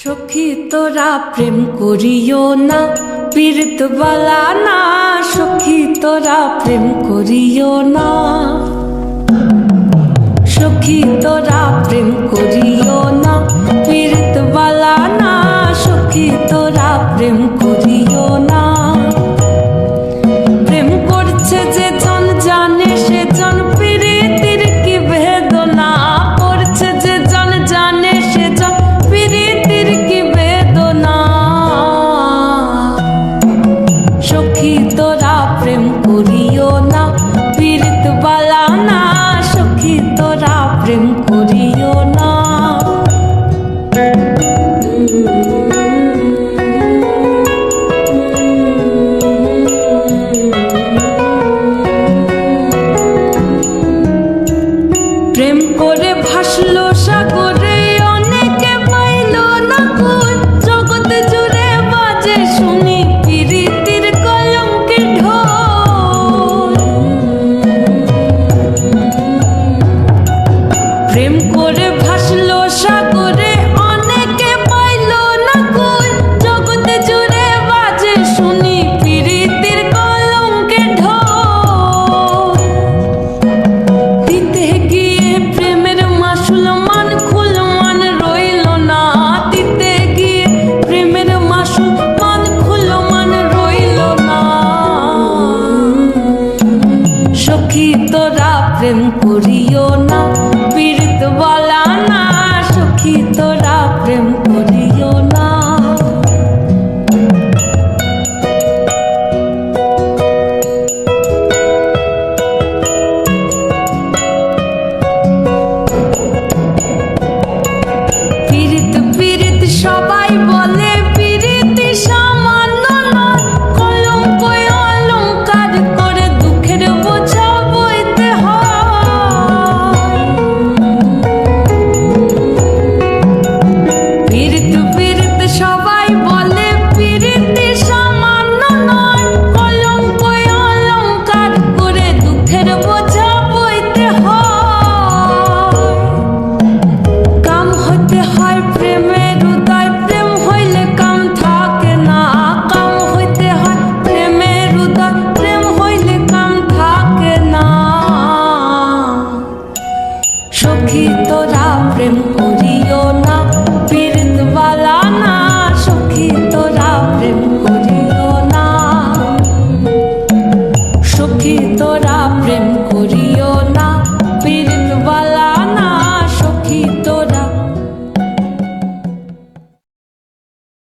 সখী তোরা প্রেম করিও না, পীড়িত বালা না। সখী তোরা প্রেম করিও না, সখী তোরা প্রেম করিও না, পীড়িত বালা না। সখী তোরা প্রেম করিও না। প্রেম করছে যে জন জানে সে জন পীড়িতির কি বেদনা। করছে যে জন জানে সে জন পীড়িতির কি বেদনা। সখী তোরা প্রেম করিও না, পীড়িত বালা না। সখী তোরা প্রেম করিও না। প্রেম করে ভাসলো সাগরে, অনেকে পাইল না কুল। জগতে জুড়ে বাজে শুনি পীড়িতির কলঙ্কের ঢোল। প্রেম করে ভাসলো সাগরে, অনেকে পাইল না কুল। জগতে জুড়ে বাজে শুনি পীড়িতির কলঙ্কের ঢোল। দিতে গিয়ে প্রেমের মাসুল মান খুল মান রইল না। দিতে গিয়ে প্রেমের মাসুল মান খুল মান রইল না। সখী তোরা প্রেম করিও না, পীড়িত বালা না। সখী তোরা প্রেম করিও না।